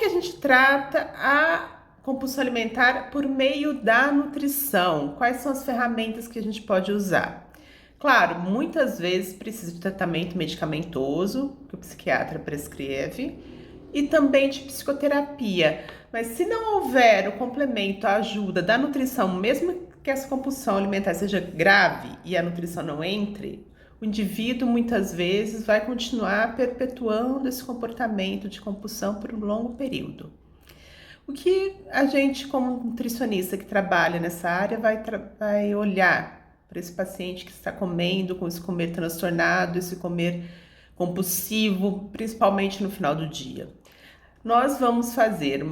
que a gente trata a compulsão alimentar por meio da nutrição? Quais são as ferramentas que a gente pode usar? Claro, muitas vezes precisa de tratamento medicamentoso, que o psiquiatra prescreve, e também de psicoterapia. Mas se não houver o complemento, a ajuda da nutrição, mesmo que essa compulsão alimentar seja grave e a nutrição não entre, o indivíduo muitas vezes vai continuar perpetuando esse comportamento de compulsão por um longo período. O que a gente, como nutricionista que trabalha nessa área, vai olhar para esse paciente que está comendo, com esse comer transtornado, esse comer compulsivo, principalmente no final do dia? Nós vamos fazer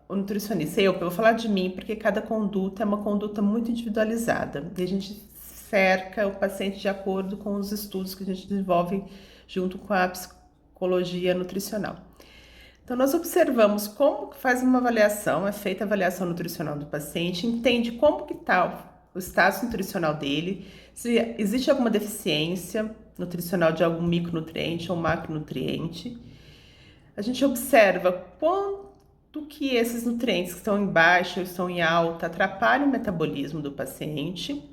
o nutricionista, eu vou falar de mim, porque cada conduta é uma conduta muito individualizada. E a gente cerca o paciente de acordo com os estudos que a gente desenvolve junto com a psicologia nutricional. Então, nós observamos como faz uma avaliação, é feita a avaliação nutricional do paciente, entende como que está o status nutricional dele, se existe alguma deficiência nutricional de algum micronutriente ou macronutriente. A gente observa quanto que esses nutrientes que estão em baixa ou estão em alta atrapalham o metabolismo do paciente.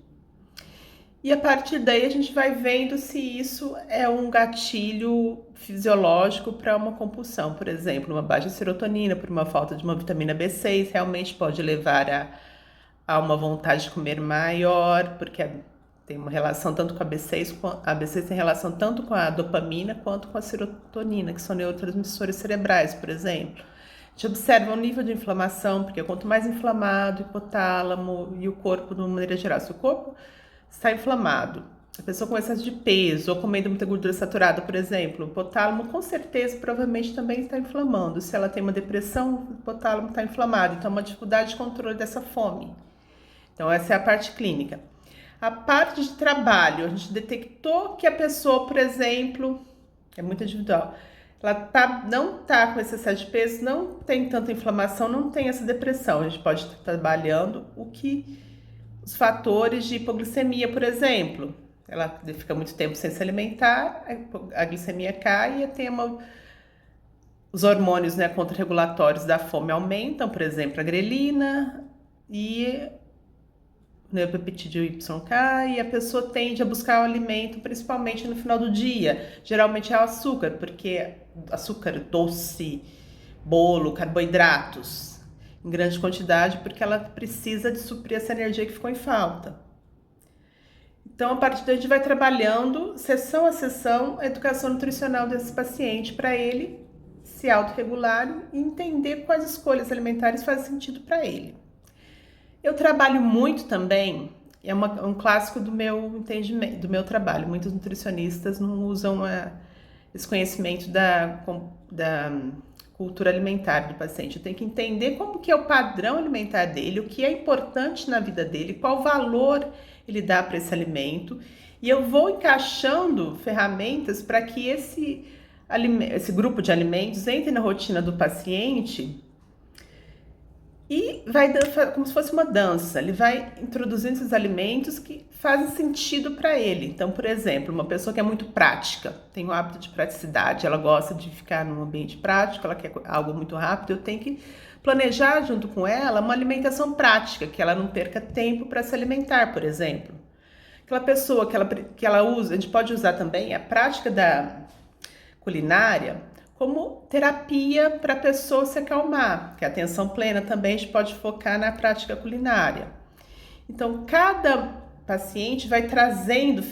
E a partir daí a gente vai vendo se isso é um gatilho fisiológico para uma compulsão. Por exemplo, uma baixa serotonina por uma falta de uma vitamina B6 realmente pode levar a uma vontade de comer maior, porque tem uma relação tanto com a B6, a B6 tem relação tanto com a dopamina quanto com a serotonina, que são neurotransmissores cerebrais, por exemplo. A gente observa o nível de inflamação, porque quanto mais inflamado, o hipotálamo e o corpo, de uma maneira geral, se o corpo está inflamado, a pessoa com excesso de peso ou comendo muita gordura saturada, por exemplo, o hipotálamo com certeza, provavelmente também está inflamando. Se ela tem uma depressão, o hipotálamo está inflamado, então uma dificuldade de controle dessa fome. Então essa é a parte clínica. A parte de trabalho, a gente detectou que a pessoa, por exemplo, é muito individual, ela não está com esse excesso de peso, não tem tanta inflamação, não tem essa depressão. A gente pode estar trabalhando os fatores de hipoglicemia, por exemplo. Ela fica muito tempo sem se alimentar, a glicemia cai e os hormônios, né, contrarregulatórios da fome aumentam, por exemplo, a grelina e o neuropeptídeo Y cai, e a pessoa tende a buscar o alimento principalmente no final do dia. Geralmente é o açúcar, porque açúcar doce, bolo, carboidratos em grande quantidade, porque ela precisa de suprir essa energia que ficou em falta. Então, a partir daí, a gente vai trabalhando, sessão a sessão, a educação nutricional desse paciente, para ele se autorregular e entender quais escolhas alimentares fazem sentido para ele. Eu trabalho muito também, é um clássico do meu entendimento, do meu trabalho. Muitos nutricionistas não usam esse conhecimento da cultura alimentar do paciente. Eu tenho que entender como que é o padrão alimentar dele, o que é importante na vida dele, qual valor ele dá para esse alimento, e eu vou encaixando ferramentas para que esse grupo de alimentos entre na rotina do paciente e vai como se fosse uma dança. Ele vai introduzindo esses alimentos que fazem sentido para ele. Então, por exemplo, uma pessoa que é muito prática, tem o hábito de praticidade, ela gosta de ficar num ambiente prático, ela quer algo muito rápido, eu tenho que planejar junto com ela uma alimentação prática, que ela não perca tempo para se alimentar, por exemplo. Aquela pessoa que ela usa, a gente pode usar também a prática da culinária como terapia para a pessoa se acalmar, que a atenção plena também a gente pode focar na prática culinária. Então, cada paciente vai trazendo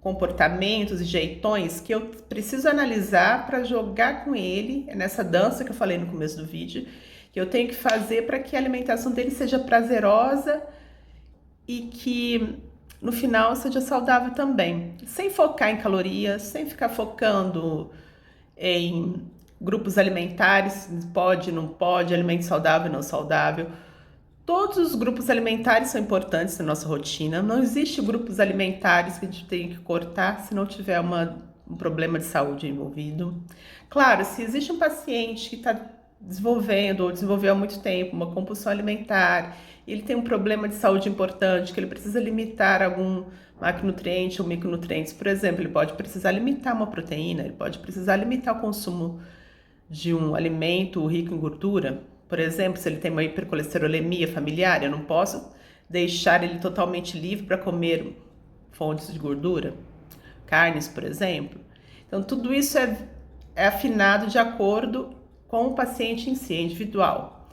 comportamentos e jeitões que eu preciso analisar para jogar com ele, é nessa dança que eu falei no começo do vídeo, que eu tenho que fazer para que a alimentação dele seja prazerosa e que no final seja saudável também, sem focar em calorias, sem ficar focando em grupos alimentares, pode, não pode, alimento saudável, não saudável. Todos os grupos alimentares são importantes na nossa rotina. Não existe grupos alimentares que a gente tem que cortar se não tiver um problema de saúde envolvido. Claro, se existe um paciente que está desenvolvendo ou desenvolveu há muito tempo uma compulsão alimentar, ele tem um problema de saúde importante, que ele precisa limitar algum macronutriente ou micronutrientes, por exemplo, ele pode precisar limitar uma proteína, ele pode precisar limitar o consumo de um alimento rico em gordura. Por exemplo, se ele tem uma hipercolesterolemia familiar, eu não posso deixar ele totalmente livre para comer fontes de gordura, carnes, por exemplo. Então, tudo isso é afinado de acordo com o paciente em si, é individual.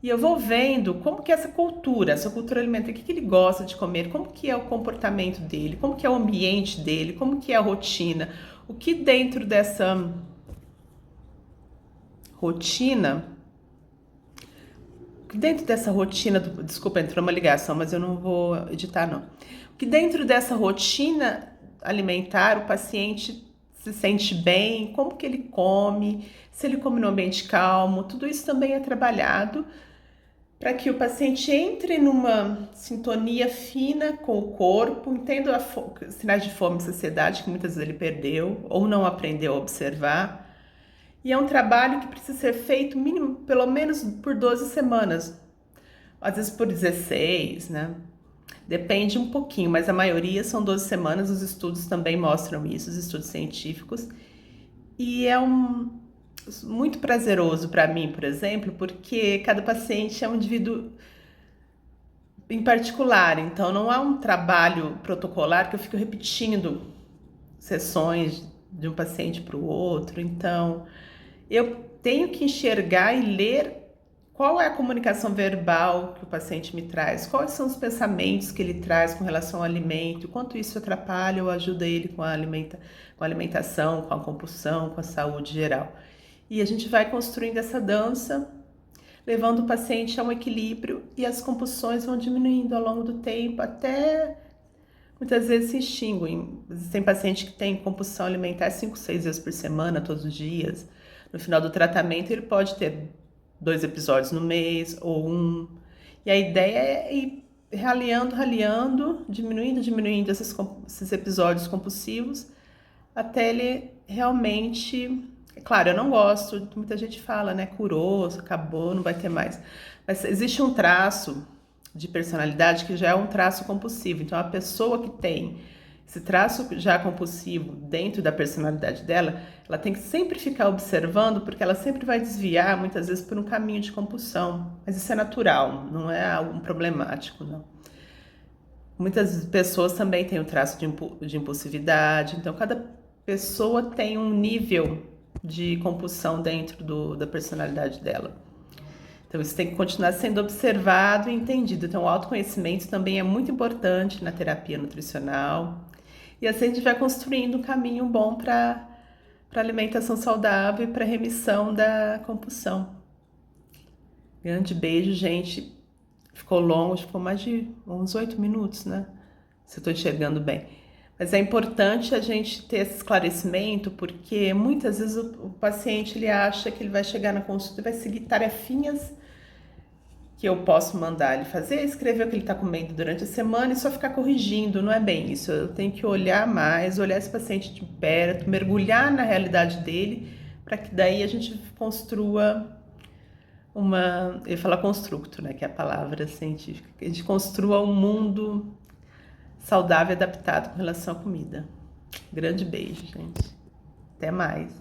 E eu vou vendo como que é essa cultura alimentar, o que ele gosta de comer, como que é o comportamento dele, como que é o ambiente dele, como que é a rotina, o que dentro dessa rotina, desculpa, entrou uma ligação, mas eu não vou editar não. Que dentro dessa rotina alimentar o paciente se sente bem, como que ele come, se ele come no ambiente calmo, tudo isso também é trabalhado para que o paciente entre numa sintonia fina com o corpo, entenda sinais de fome e saciedade que muitas vezes ele perdeu ou não aprendeu a observar. E é um trabalho que precisa ser feito mínimo, pelo menos por 12 semanas, às vezes por 16, né? Depende um pouquinho, mas a maioria são 12 semanas, os estudos também mostram isso, os estudos científicos. E é muito prazeroso para mim, por exemplo, porque cada paciente é um indivíduo em particular, então não há um trabalho protocolar que eu fico repetindo sessões de um paciente para o outro, então eu tenho que enxergar e ler qual é a comunicação verbal que o paciente me traz, quais são os pensamentos que ele traz com relação ao alimento, quanto isso atrapalha ou ajuda ele com a alimentação, com a compulsão, com a saúde geral. E a gente vai construindo essa dança, levando o paciente a um equilíbrio e as compulsões vão diminuindo ao longo do tempo até muitas vezes se extinguem. Tem paciente que tem compulsão alimentar 5, 6 vezes por semana, todos os dias. No final do tratamento ele pode ter 2 episódios no mês ou 1. E a ideia é ir raliando, diminuindo esses episódios compulsivos até ele realmente... É claro, eu não gosto, muita gente fala, né? Curou, acabou, não vai ter mais. Mas existe um traço de personalidade que já é um traço compulsivo. Então, a pessoa que tem esse traço já compulsivo dentro da personalidade dela, ela tem que sempre ficar observando, porque ela sempre vai desviar, muitas vezes, por um caminho de compulsão. Mas isso é natural, não é algo problemático, não. Muitas pessoas também têm o traço de impulsividade, então cada pessoa tem um nível de compulsão dentro da personalidade dela. Então isso tem que continuar sendo observado e entendido. Então o autoconhecimento também é muito importante na terapia nutricional. E assim a gente vai construindo um caminho bom para alimentação saudável e para remissão da compulsão. Grande beijo, gente. Ficou longo, ficou mais de uns 8 minutos, né? Se eu estou enxergando bem. Mas é importante a gente ter esse esclarecimento, porque muitas vezes o paciente ele acha que ele vai chegar na consulta e vai seguir tarefinhas que eu posso mandar ele fazer, escrever o que ele está comendo durante a semana e só ficar corrigindo. Não é bem isso. Eu tenho que olhar mais, olhar esse paciente de perto, mergulhar na realidade dele, para que daí a gente construa eu ia falar construto, né, que é a palavra científica, que a gente construa um mundo saudável e adaptado com relação à comida. Grande beijo, gente. Até mais.